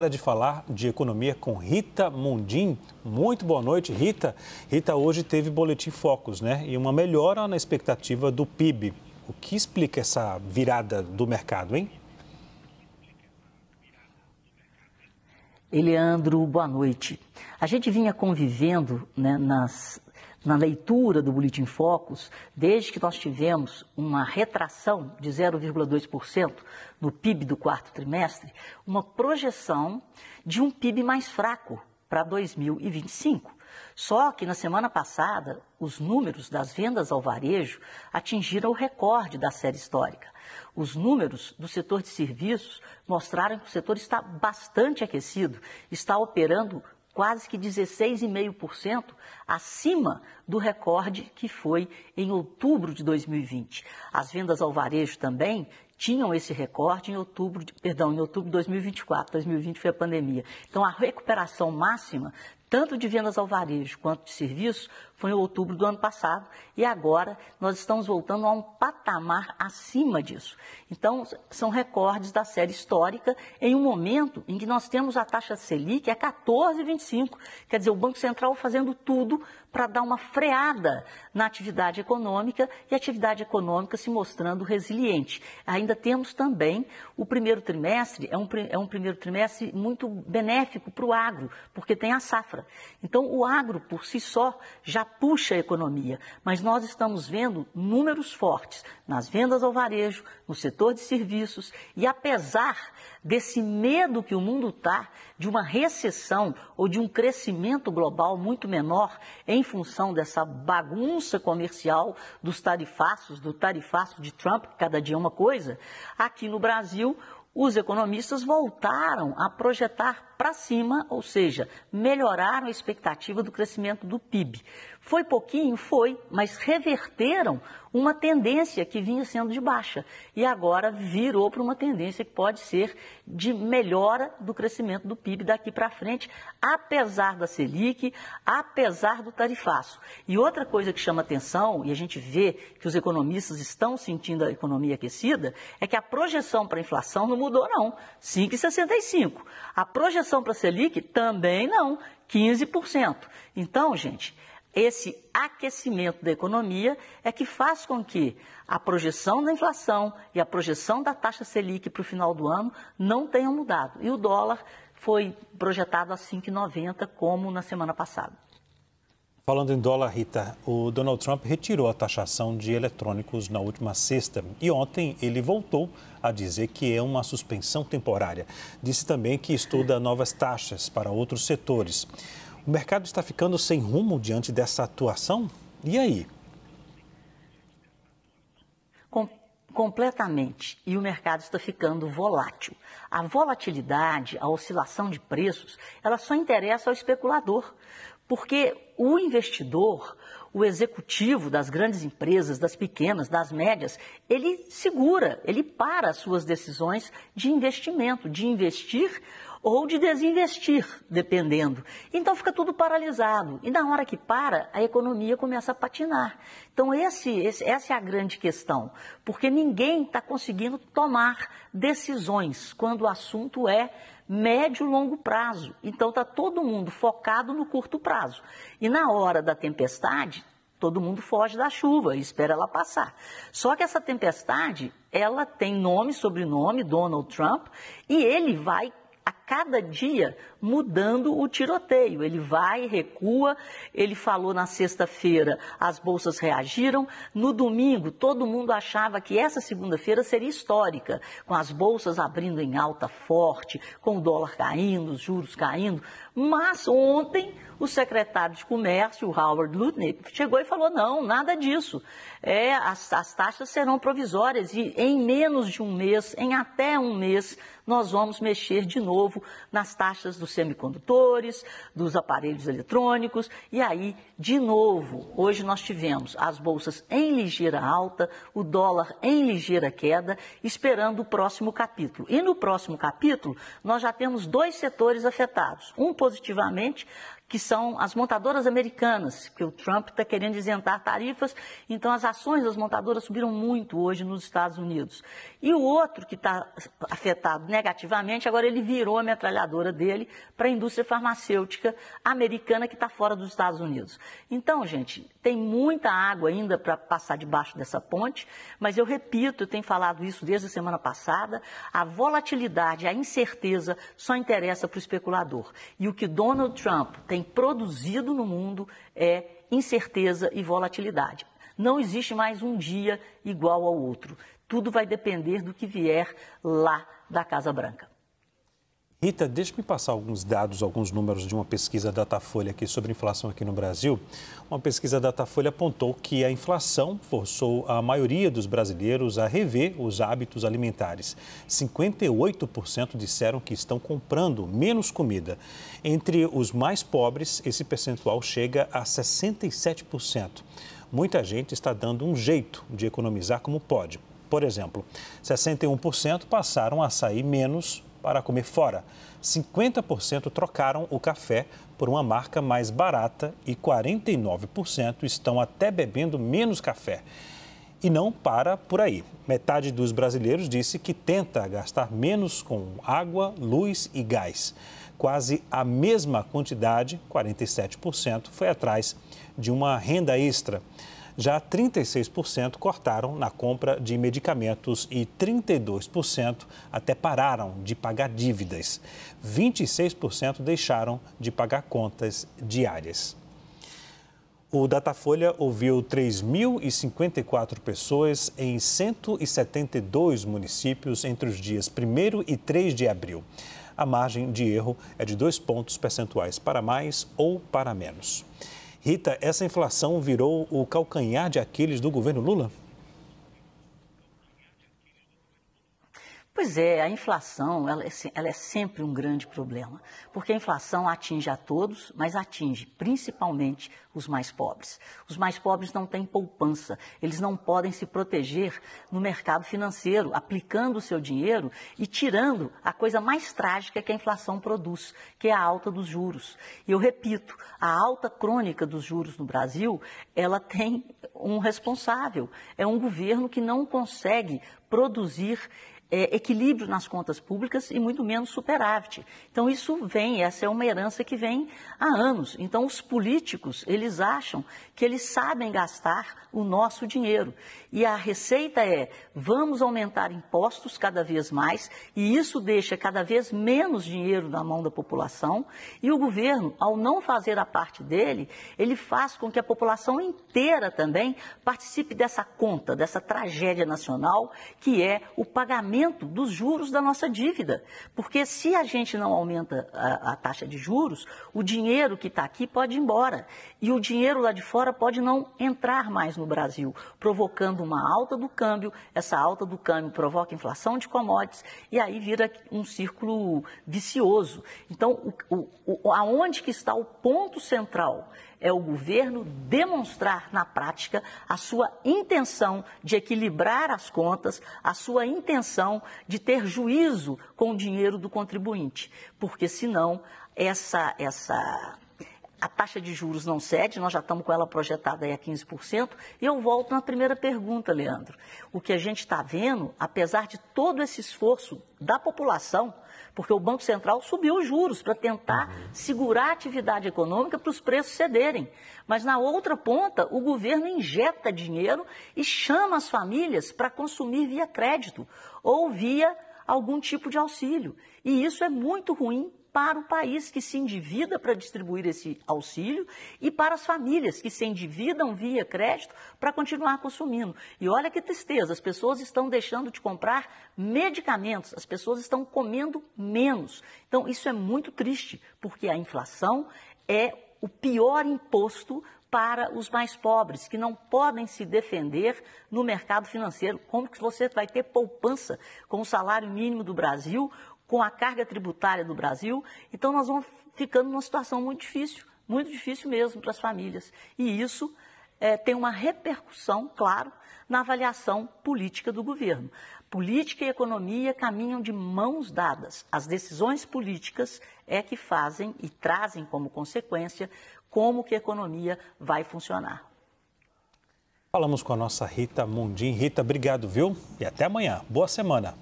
Hora de falar de economia com Rita Mundim. Muito boa noite, Rita. Rita, hoje teve Boletim Focus, né? E uma melhora na expectativa do PIB. O que explica essa virada do mercado, hein? Leandro, boa noite. A gente vinha convivendo, né, na leitura do Boletim Focus, desde que nós tivemos uma retração de 0,2% no PIB do quarto trimestre, uma projeção de um PIB mais fraco para 2025. Só que na semana passada, os números das vendas ao varejo atingiram o recorde da série histórica. Os números do setor de serviços mostraram que o setor está bastante aquecido, está operando quase que 16,5% acima do recorde que foi em outubro de 2020. As vendas ao varejo também tinham esse recorde em outubro de 2024. 2020 foi a pandemia. Então, a recuperação máxima, tanto de vendas ao varejo quanto de serviços, foi em outubro do ano passado e agora nós estamos voltando a um patamar acima disso. Então, são recordes da série histórica em um momento em que nós temos a taxa Selic a 14,25. Quer dizer, o Banco Central fazendo tudo para dar uma freada na atividade econômica e a atividade econômica se mostrando resiliente. Ainda temos também o primeiro trimestre, é um primeiro trimestre muito benéfico para o agro, porque tem a safra. Então, o agro, por si só, já puxa a economia, mas nós estamos vendo números fortes nas vendas ao varejo, no setor de serviços e apesar desse medo que o mundo está de uma recessão ou de um crescimento global muito menor em função dessa bagunça comercial dos tarifaços, do tarifaço de Trump, que cada dia é uma coisa, aqui no Brasil os economistas voltaram a projetar para cima, ou seja, melhoraram a expectativa do crescimento do PIB. Foi pouquinho? Foi, mas reverteram uma tendência que vinha sendo de baixa e agora virou para uma tendência que pode ser de melhora do crescimento do PIB daqui para frente, apesar da Selic, apesar do tarifaço. E outra coisa que chama atenção, e a gente vê que os economistas estão sentindo a economia aquecida, é que a projeção para a inflação não mudou não, 5,65. A projeção para a Selic também não, 15%. Então, gente, esse aquecimento da economia é que faz com que a projeção da inflação e a projeção da taxa Selic para o final do ano não tenham mudado. E o dólar foi projetado a 5,90 como na semana passada. Falando em dólar, Rita, o Donald Trump retirou a taxação de eletrônicos na última sexta e ontem ele voltou a dizer que é uma suspensão temporária. Disse também que estuda novas taxas para outros setores. O mercado está ficando sem rumo diante dessa atuação? E aí? Completamente. E o mercado está ficando volátil. A volatilidade, a oscilação de preços, ela só interessa ao especulador. Porque o investidor, o executivo das grandes empresas, das pequenas, das médias, ele segura, ele para as suas decisões de investimento, de investir ou de desinvestir, dependendo. Então fica tudo paralisado. E na hora que para, a economia começa a patinar. Então essa é a grande questão, porque ninguém está conseguindo tomar decisões quando o assunto é médio e longo prazo. Então está todo mundo focado no curto prazo. E na hora da tempestade, todo mundo foge da chuva e espera ela passar. Só que essa tempestade, ela tem nome, sobrenome, Donald Trump, e ele vai a cada dia mudando o tiroteio. Ele vai, recua, ele falou na sexta-feira, as bolsas reagiram, no domingo todo mundo achava que essa segunda-feira seria histórica, com as bolsas abrindo em alta forte, com o dólar caindo, os juros caindo, mas ontem o secretário de Comércio, o Howard Lutnick, chegou e falou, não, nada disso, as taxas serão provisórias e em menos de um mês, em até um mês, nós vamos mexer de novo nas taxas dos semicondutores, dos aparelhos eletrônicos, e aí, de novo, hoje nós tivemos as bolsas em ligeira alta, o dólar em ligeira queda, esperando o próximo capítulo. E no próximo capítulo, nós já temos dois setores afetados, um positivamente, que são as montadoras americanas, que o Trump está querendo isentar tarifas, então as ações das montadoras subiram muito hoje nos Estados Unidos. E o outro que está afetado negativamente, agora ele virou a metralhadora dele para a indústria farmacêutica americana que está fora dos Estados Unidos. Então, gente, tem muita água ainda para passar debaixo dessa ponte, mas eu repito, eu tenho falado isso desde a semana passada, a volatilidade, a incerteza só interessa para o especulador. E o que Donald Trump tem produzido no mundo é incerteza e volatilidade. Não existe mais um dia igual ao outro. Tudo vai depender do que vier lá da Casa Branca. Rita, deixe-me passar alguns dados, alguns números de uma pesquisa Datafolha aqui sobre inflação aqui no Brasil. Uma pesquisa Datafolha apontou que a inflação forçou a maioria dos brasileiros a rever os hábitos alimentares. 58% disseram que estão comprando menos comida. Entre os mais pobres, esse percentual chega a 67%. Muita gente está dando um jeito de economizar como pode. Por exemplo, 61% passaram a sair menos para comer fora. 50% trocaram o café por uma marca mais barata e 49% estão até bebendo menos café. E não para por aí. Metade dos brasileiros disse que tenta gastar menos com água, luz e gás. Quase a mesma quantidade, 47%, foi atrás de uma renda extra. Já 36% cortaram na compra de medicamentos e 32% até pararam de pagar dívidas. 26% deixaram de pagar contas diárias. O Datafolha ouviu 3.054 pessoas em 172 municípios entre os dias 1º e 3 de abril. A margem de erro é de 2 pontos percentuais para mais ou para menos. Rita, essa inflação virou o calcanhar de Aquiles do governo Lula? Pois é, a inflação ela é sempre um grande problema, porque a inflação atinge a todos, mas atinge principalmente os mais pobres. Os mais pobres não têm poupança, eles não podem se proteger no mercado financeiro, aplicando o seu dinheiro e tirando a coisa mais trágica que a inflação produz, que é a alta dos juros. E eu repito, a alta crônica dos juros no Brasil, ela tem um responsável, é um governo que não consegue produzir equilíbrio nas contas públicas e muito menos superávit. Então isso vem, essa é uma herança que vem há anos. Então os políticos, eles acham que eles sabem gastar o nosso dinheiro. E a receita é, vamos aumentar impostos cada vez mais e isso deixa cada vez menos dinheiro na mão da população. E o governo, ao não fazer a parte dele, ele faz com que a população inteira também participe dessa conta, dessa tragédia nacional, que é o pagamento dos juros da nossa dívida. Porque se a gente não aumenta a taxa de juros, o dinheiro que está aqui pode ir embora. E o dinheiro lá de fora pode não entrar mais no Brasil, provocando uma alta do câmbio. Essa alta do câmbio provoca inflação de commodities e aí vira um círculo vicioso. Então, aonde que está o ponto central? É o governo demonstrar na prática a sua intenção de equilibrar as contas, a sua intenção de ter juízo com o dinheiro do contribuinte. Porque senão a taxa de juros não cede, nós já estamos com ela projetada aí a 15%. E eu volto na primeira pergunta, Leandro. O que a gente está vendo, apesar de todo esse esforço da população, porque o Banco Central subiu os juros para tentar segurar a atividade econômica para os preços cederem. Mas na outra ponta, o governo injeta dinheiro e chama as famílias para consumir via crédito ou via algum tipo de auxílio. E isso é muito ruim para o país que se endivida para distribuir esse auxílio e para as famílias que se endividam via crédito para continuar consumindo. E olha que tristeza, as pessoas estão deixando de comprar medicamentos, as pessoas estão comendo menos. Então isso é muito triste, porque a inflação é o pior imposto para os mais pobres, que não podem se defender no mercado financeiro. Como que você vai ter poupança com o salário mínimo do Brasil, com a carga tributária do Brasil? Então nós vamos ficando numa situação muito difícil mesmo para as famílias. E isso tem uma repercussão, claro, na avaliação política do governo. Política e economia caminham de mãos dadas. As decisões políticas é que fazem e trazem como consequência como que a economia vai funcionar. Falamos com a nossa Rita Mundim. Rita, obrigado, viu? E até amanhã. Boa semana.